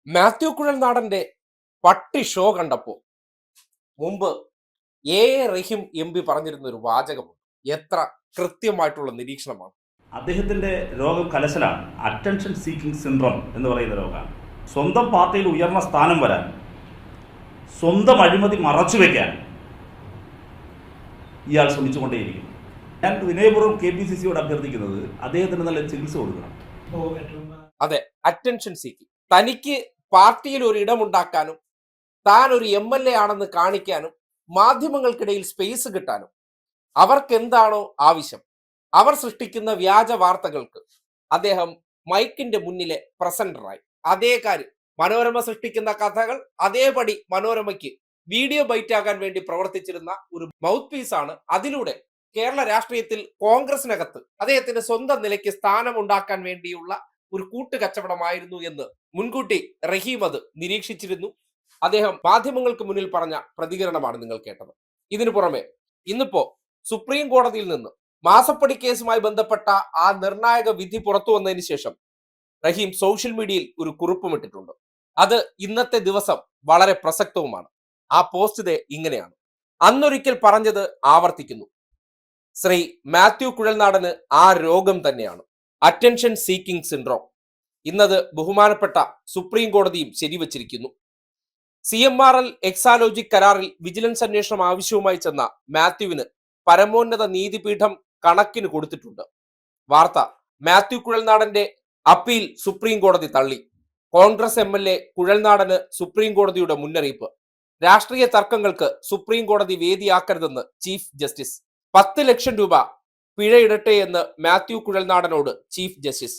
മാത്യു കുഴൽനാടന്റെ പട്ടി ഷോ കണ്ടപ്പോ മുമ്പ് റഹീം എം.പി പറഞ്ഞിരുന്ന ഒരു വാചകമുണ്ട്. എത്ര കൃത്യമായിട്ടുള്ള നിരീക്ഷണമാണ്. അദ്ദേഹത്തിന്റെ രോഗം കലശലാണ്. അറ്റൻഷൻ സീക്കിംഗ് സിൻഡ്രോം എന്ന് പറയുന്ന രോഗമാണ്. സ്വന്തം പാർട്ടിയിൽ ഉയർന്ന സ്ഥാനം വരാൻ, സ്വന്തം അഴിമതി മറച്ചുവെക്കാൻ ഇയാൾ ശ്രമിച്ചുകൊണ്ടേയിരിക്കുന്നു. ഞാൻ വിനയപൂർവ്വം KPCC-യോട് അഭ്യർത്ഥിക്കുന്നത് അദ്ദേഹത്തിന് നല്ല ചികിത്സ കൊടുക്കണം. അതെ, അറ്റൻഷൻ സീക്കിംഗ്. തനിക്ക് പാർട്ടിയിൽ ഒരു ഇടമുണ്ടാക്കാനും താൻ ഒരു MLA ആണെന്ന് കാണിക്കാനും മാധ്യമങ്ങൾക്കിടയിൽ സ്പേസ് കിട്ടാനും അവർക്ക് എന്താണോ ആവശ്യം, അവർ സൃഷ്ടിക്കുന്ന വ്യാജ വാർത്തകൾക്ക് അദ്ദേഹം മൈക്കിന്റെ മുന്നിലെ പ്രസന്ററായി. അതേ കാര്യം മനോരമ സൃഷ്ടിക്കുന്ന കഥകൾ അതേപടി മനോരമയ്ക്ക് വീഡിയോ ബൈറ്റ് ആകാൻ വേണ്ടി പ്രവർത്തിച്ചിരുന്ന ഒരു മൗത്ത് പീസാണ്. അതിലൂടെ കേരള രാഷ്ട്രീയത്തിൽ കോൺഗ്രസിനകത്ത് അദ്ദേഹത്തിന്റെ സ്വന്തം നിലയ്ക്ക് സ്ഥാനം ഉണ്ടാക്കാൻ വേണ്ടിയുള്ള ഒരു കൂട്ടുകച്ചവടമായിരുന്നു എന്ന് മുൻകൂട്ടി റഹീം അത് നിരീക്ഷിച്ചിരുന്നു. അദ്ദേഹം മാധ്യമങ്ങൾക്ക് മുന്നിൽ പറഞ്ഞ പ്രതികരണമാണ് നിങ്ങൾ കേട്ടത്. ഇതിനു പുറമെ ഇന്നിപ്പോ സുപ്രീം കോടതിയിൽ നിന്ന് മാസപ്പടി കേസുമായി ബന്ധപ്പെട്ട ആ നിർണായക വിധി പുറത്തു വന്നതിന് ശേഷം റഹീം സോഷ്യൽ മീഡിയയിൽ ഒരു കുറിപ്പുമിട്ടിട്ടുണ്ട്. അത് ഇന്നത്തെ ദിവസം വളരെ പ്രസക്തവുമാണ്. ആ പോസ്റ്റ് ഇങ്ങനെയാണ്: അന്നൊരിക്കൽ പറഞ്ഞത് ആവർത്തിക്കുന്നു. ശ്രീ മാത്യു കുഴൽനാടന് ആ രോഗം തന്നെയാണ്, അറ്റൻഷൻ സീക്കിംഗ് സിൻഡ്രോം. ഇന്നത് ബഹുമാനപ്പെട്ട സുപ്രീം കോടതിയും ശരിവച്ചിരിക്കുന്നു. CMRL എക്സാലോജി കരാറിൽ വിജിലൻസ് അന്വേഷണം ആവശ്യവുമായി ചെന്ന മാത്യുവിന് പരമോന്നത നീതിപീഠം കണക്കിന് കൊടുത്തിട്ടുണ്ട്. വാർത്ത: മാത്യു കുഴൽനാടന്റെ അപ്പീൽ സുപ്രീം കോടതി തള്ളി. കോൺഗ്രസ് MLA കുഴൽനാടന് സുപ്രീം കോടതിയുടെ മുന്നറിയിപ്പ്. രാഷ്ട്രീയ തർക്കങ്ങൾക്ക് സുപ്രീം കോടതി വേദിയാക്കരുതെന്ന് ചീഫ് ജസ്റ്റിസ്. 10 ലക്ഷം രൂപ പിഴയിടട്ടെ എന്ന് മാത്യു കുഴൽനാടനോട് ചീഫ് ജസ്റ്റിസ്.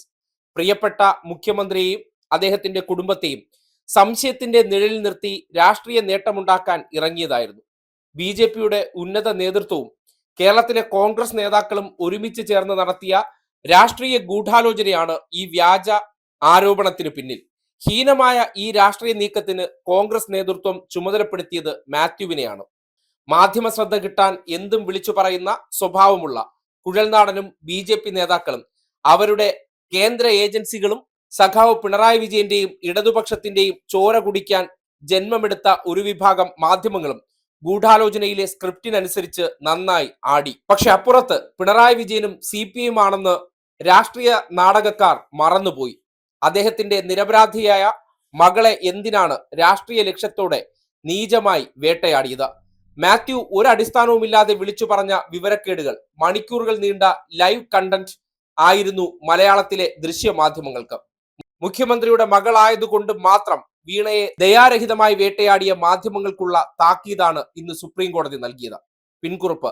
പ്രിയപ്പെട്ട മുഖ്യമന്ത്രിയെയും അദ്ദേഹത്തിന്റെ കുടുംബത്തെയും സംശയത്തിന്റെ നിഴലിൽ നിർത്തി രാഷ്ട്രീയ നേട്ടമുണ്ടാക്കാൻ ഇറങ്ങിയതായിരുന്നു. BJP-യുടെ ഉന്നത നേതൃത്വവും കേരളത്തിലെ കോൺഗ്രസ് നേതാക്കളും ഒരുമിച്ച് ചേർന്ന് നടത്തിയ രാഷ്ട്രീയ ഗൂഢാലോചനയാണ് ഈ വ്യാജ ആരോപണത്തിന് പിന്നിൽ. ഹീനമായ ഈ രാഷ്ട്രീയ നീക്കത്തിന് കോൺഗ്രസ് നേതൃത്വം ചുമതലപ്പെടുത്തിയത് മാത്യുവിനെയാണ്. മാധ്യമ ശ്രദ്ധ കിട്ടാൻ എന്തും വിളിച്ചു പറയുന്ന സ്വഭാവമുള്ള കുഴൽനാടനും BJP നേതാക്കളും അവരുടെ കേന്ദ്ര ഏജൻസികളും സഖാവ് പിണറായി വിജയന്റെയും ഇടതുപക്ഷത്തിന്റെയും ചോര കുടിക്കാൻ ജന്മമെടുത്ത ഒരു വിഭാഗം മാധ്യമങ്ങളും ഗൂഢാലോചനയിലെ സ്ക്രിപ്റ്റിനനുസരിച്ച് നന്നായി ആടി. പക്ഷെ അപ്പുറത്ത് പിണറായി വിജയനും CPM ആണെന്ന് രാഷ്ട്രീയ നാടകക്കാർ മറന്നുപോയി. അദ്ദേഹത്തിന്റെ നിരപരാധിയായ മകളെ എന്തിനാണ് രാഷ്ട്രീയ ലക്ഷ്യത്തോടെ നീചമായി വേട്ടയാടിയത്? മാത്യു ഒരു അടിസ്ഥാനവുമില്ലാതെ വിളിച്ചു പറഞ്ഞ വിവരക്കേടുകൾ മണിക്കൂറുകൾ നീണ്ട ലൈവ് കണ്ടന്റ് ആയിരുന്നു മലയാളത്തിലെ ദൃശ്യമാധ്യമങ്ങൾക്ക്. മുഖ്യമന്ത്രിയുടെ മകളായതുകൊണ്ട് മാത്രം വീണയെ ദയാരഹിതമായി വേട്ടയാടിയ മാധ്യമങ്ങൾക്കുള്ള താക്കീതാണ് ഇന്ന് സുപ്രീം കോടതി നൽകിയത്. പിൻകുറിപ്പ്: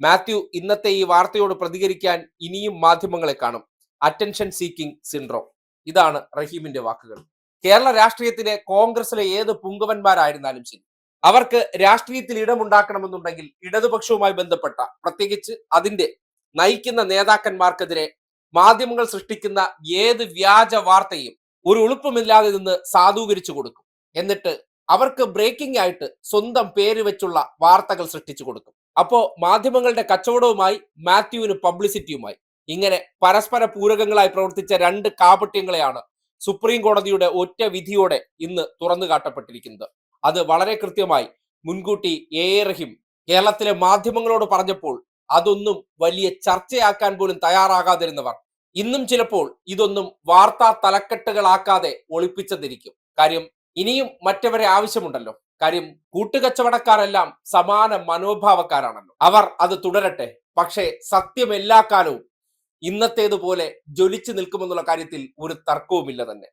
മാത്യു ഇന്നത്തെ ഈ വാർത്തയോട് പ്രതികരിക്കാൻ ഇനിയും മാധ്യമങ്ങളെ കാണും. Attention seeking syndrome. ഇതാണ് റഹീമിന്റെ വാക്കുകൾ. കേരള രാഷ്ട്രീയത്തിലെ കോൺഗ്രസിലെ ഏത് പുങ്കവന്മാരായിരുന്നാലും ശരി, അവർക്ക് രാഷ്ട്രീയത്തിൽ ഇടമുണ്ടാക്കണമെന്നുണ്ടെങ്കിൽ ഇടതുപക്ഷവുമായി ബന്ധപ്പെട്ട, പ്രത്യേകിച്ച് അതിന്റെ നയിക്കുന്ന നേതാക്കന്മാർക്കെതിരെ മാധ്യമങ്ങൾ സൃഷ്ടിക്കുന്ന ഏത് വ്യാജ വാർത്തയും ഒരു ഉളുപ്പുമില്ലാതെ നിന്ന് സാധൂകരിച്ചു കൊടുക്കും. എന്നിട്ട് അവർക്ക് ബ്രേക്കിംഗ് ആയിട്ട് സ്വന്തം പേര് വെച്ചുള്ള വാർത്തകൾ സൃഷ്ടിച്ചു കൊടുക്കും. അപ്പോ മാധ്യമങ്ങളുടെ കച്ചവടവുമായി മാത്യുവിന് പബ്ലിസിറ്റിയുമായി. ഇങ്ങനെ പരസ്പര പൂരകങ്ങളായി പ്രവർത്തിച്ച രണ്ട് കാപട്യങ്ങളെയാണ് സുപ്രീം കോടതിയുടെ ഒറ്റ വിധിയോടെ ഇന്ന് തുറന്നു കാട്ടപ്പെട്ടിരിക്കുന്നത്. അത് വളരെ കൃത്യമായി മുൻകൂട്ടി റഹീം കേരളത്തിലെ മാധ്യമങ്ങളോട് പറഞ്ഞപ്പോൾ അതൊന്നും വലിയ ചർച്ചയാക്കാൻ പോലും തയ്യാറാകാതിരുന്നവർ ഇന്നും ചിലപ്പോൾ ഇതൊന്നും വാർത്താ തലക്കെട്ടുകളാക്കാതെ ഒളിപ്പിച്ചെന്നിരിക്കും. കാര്യം ഇനിയും മറ്റവരെ ആവശ്യമുണ്ടല്ലോ. കാര്യം കൂട്ടുകച്ചവടക്കാരെല്ലാം സമാന മനോഭാവക്കാരാണല്ലോ. അവർ അത് തുടരട്ടെ. പക്ഷേ സത്യം എല്ലാ കാലവും ഇന്നത്തേതുപോലെ ജ്വലിച്ചു നിൽക്കുമെന്നുള്ള കാര്യത്തിൽ ഒരു തർക്കവുമില്ല തന്നെ.